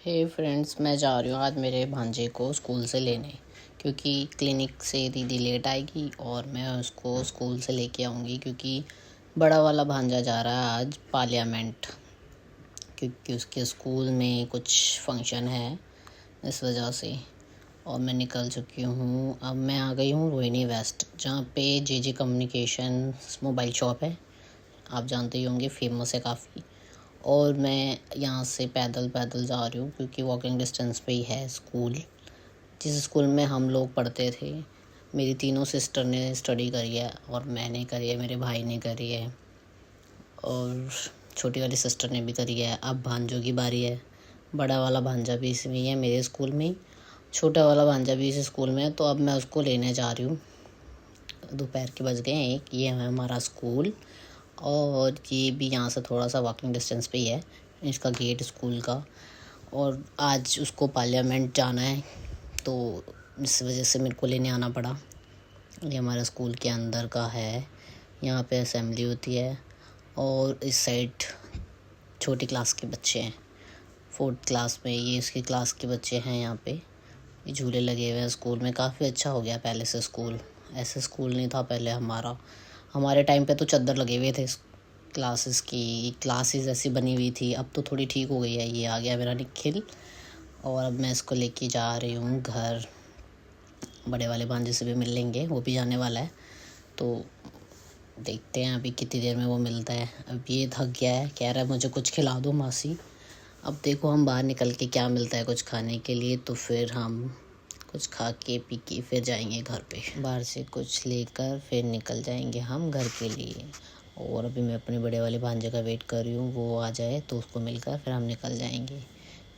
हे friends, मैं जा रही हूँ आज मेरे भांजे को स्कूल से लेने, क्योंकि क्लिनिक से दीदी लेट आएगी और मैं उसको स्कूल से लेके आऊँगी। क्योंकि बड़ा वाला भांजा जा रहा है आज पार्लियामेंट, क्योंकि उसके स्कूल में कुछ फंक्शन है, इस वजह से। और मैं निकल चुकी हूँ। अब मैं आ गई हूँ रोहिणी वेस्ट, जहाँ पे जे कम्युनिकेशन मोबाइल शॉप है। आप जानते ही होंगे, फेमस है काफ़ी। और मैं यहाँ से पैदल पैदल जा रही हूँ, क्योंकि वॉकिंग डिस्टेंस पे ही है स्कूल, जिस स्कूल में हम लोग पढ़ते थे। मेरी तीनों सिस्टर ने स्टडी करी है, और मैंने करी है, मेरे भाई ने करी है, और छोटी वाली सिस्टर ने भी करी है। अब भांजों की बारी है। बड़ा वाला भांजा भी इसमें ही है, मेरे स्कूल में ही। छोटा वाला भांजा भी इस स्कूल में है, तो अब मैं उसको लेने जा रही हूँ। दोपहर के बज गए हैं 1। ये है हमारा स्कूल, और ये भी यहाँ से थोड़ा सा वॉकिंग डिस्टेंस पे ही है, इसका गेट स्कूल का। और आज उसको पार्लियामेंट जाना है, तो इस वजह से मेरे को लेने आना पड़ा। ये हमारे स्कूल के अंदर का है, यहाँ पे असेंबली होती है। और इस साइड छोटी क्लास के बच्चे हैं, 4th क्लास में, ये इसकी क्लास के बच्चे हैं। यहाँ पे ये झूले लगे हुए हैं स्कूल में। काफ़ी अच्छा हो गया पहले से स्कूल, ऐसे स्कूल नहीं था पहले हमारे टाइम पे तो चद्दर लगे हुए थे क्लासेस ऐसी बनी हुई थी। अब तो थोड़ी ठीक हो गई है। ये आ गया मेरा निखिल, और अब मैं इसको लेके जा रही हूँ घर। बड़े वाले भांजे से भी मिल लेंगे, वो भी जाने वाला है, तो देखते हैं अभी कितनी देर में वो मिलता है। अब ये थक गया है, कह रहा है मुझे कुछ खिला दो मासी। अब देखो हम बाहर निकल के क्या मिलता है कुछ खाने के लिए, तो फिर हम कुछ खा के पी के फिर जाएंगे घर पे। बाहर से कुछ लेकर फिर निकल जाएंगे हम घर के लिए। और अभी मैं अपने बड़े वाले भांजे का वेट कर रही हूँ, वो आ जाए तो उसको मिलकर फिर हम निकल जाएंगे।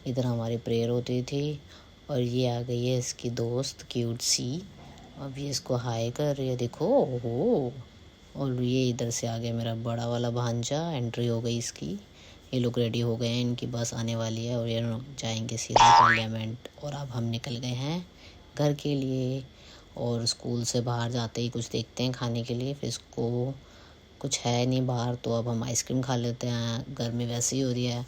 इधर हमारी प्रेयर होती थी, और ये आ गई है इसकी दोस्त क्यूट सी। अब ये इसको हाय कर रही है, देखो। ओहो। और ये इधर से आ गया मेरा बड़ा वाला भांजा, एंट्री हो गई इसकी। ये लोग रेडी हो गए हैं, इनकी बस आने वाली है, और ये लोग जाएंगे सीधा पार्लियामेंट। और अब हम निकल गए हैं घर के लिए। और स्कूल से बाहर जाते ही कुछ देखते हैं खाने के लिए। फिर इसको कुछ है नहीं बाहर, तो अब हम आइसक्रीम खा लेते हैं, गर्मी वैसे ही हो रही है,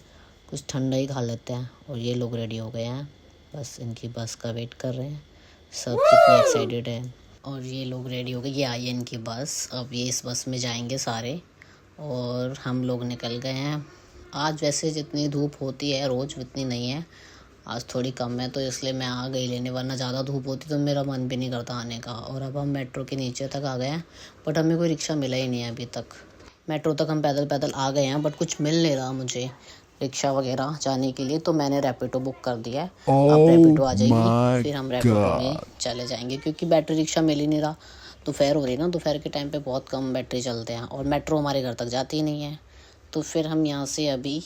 कुछ ठंडा ही खा लेते हैं। और ये लोग रेडी हो गए हैं, बस इनकी बस का वेट कर रहे हैं। सब कितने एक्साइटेड हैं। और ये लोग रेडी हो गए, ये आई है इनकी बस। अब ये इस बस में जाएंगे सारे, और हम लोग निकल गए हैं। आज वैसे जितनी धूप होती है रोज़ उतनी नहीं है, आज थोड़ी कम है, तो इसलिए मैं आ गई लेने, वरना ज़्यादा धूप होती तो मेरा मन भी नहीं करता आने का। और अब हम मेट्रो के नीचे तक आ गए हैं, बट हमें कोई रिक्शा मिला ही नहीं है अभी तक। मेट्रो तक हम पैदल पैदल आ गए हैं, बट कुछ मिल नहीं रहा मुझे रिक्शा वगैरह जाने के लिए, तो मैंने रैपिडो बुक कर दिया है। अब रैपिडो आ जाएगी, फिर हम रैपिडो में चले जाएंगे, क्योंकि बैटरी रिक्शा मिल ही नहीं रहा। दोपहर हो रही ना, दोपहर के टाइम पे बहुत कम बैटरी चलते हैं, और मेट्रो हमारे घर तक जाती ही नहीं है। तो फिर हम यहाँ से अभी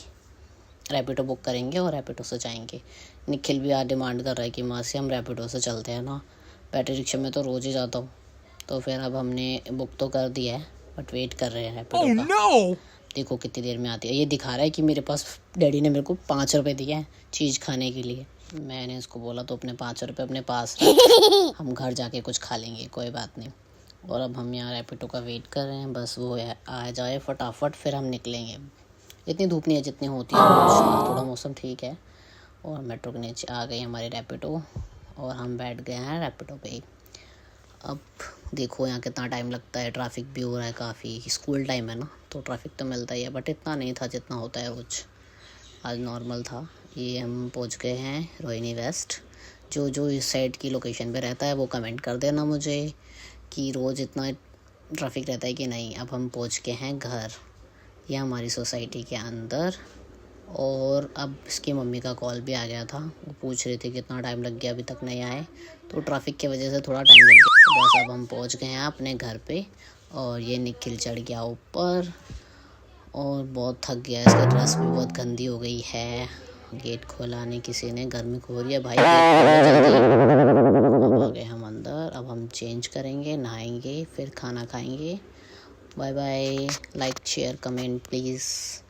रैपिडो बुक करेंगे और रैपिडो से जाएंगे। निखिल भी आज डिमांड कर रहा है कि माँ से हम रैपिडो से चलते हैं ना, बैटरी रिक्शा में तो रोज़ ही जाता हूँ। तो फिर अब हमने बुक तो कर दिया है, बट वेट कर रहे हैं रैपिडो का। no! देखो कितनी देर में आती है। ये दिखा रहा है कि मेरे पास डैडी ने मेरे को 5 रुपये दिए हैं चीज़ खाने के लिए। मैंने इसको बोला तो अपने 5 रुपये अपने पास रख, हम घर जाके कुछ खा लेंगे, कोई बात नहीं। और अब हम यहाँ रैपिडो का वेट कर रहे हैं, बस वो आ जाए फटाफट, फिर हम निकलेंगे। इतनी धूप नहीं है जितनी होती है रोज़, थोड़ा मौसम ठीक है। और मेट्रो के नीचे आ गई हमारी रैपिडो, और हम बैठ गए हैं रैपिडो पे। अब देखो यहाँ कितना टाइम लगता है, ट्रैफिक भी हो रहा है काफ़ी। स्कूल टाइम है ना, तो ट्रैफिक तो मिलता ही है, बट इतना नहीं था जितना होता है रोज़। आज नॉर्मल था। ये हम पहुँच गए हैं रोहिणी वेस्ट। जो इस साइड की लोकेशन पे रहता है वो कमेंट कर देना मुझे कि रोज़ इतना ट्रैफिक रहता है कि नहीं। अब हम पहुँच गए हैं घर, ये हमारी सोसाइटी के अंदर। और अब इसकी मम्मी का कॉल भी आ गया था, वो पूछ रहे थे कितना टाइम लग गया अभी तक नहीं आए, तो ट्रैफिक की वजह से थोड़ा टाइम लग गया। बस अब हम पहुंच गए हैं अपने घर पे। और ये निखिल चढ़ गया ऊपर, और बहुत थक गया, इसकी ड्रेस भी बहुत गंदी हो गई है। गेट खोला नहीं किसी ने, गर्मी हो रही है भाई, गेट खोलो जल्दी। अब आ गए हम अंदर, अब हम चेंज करेंगे, नहाएंगे, फिर खाना खाएंगे। Bye bye. Like share comment please.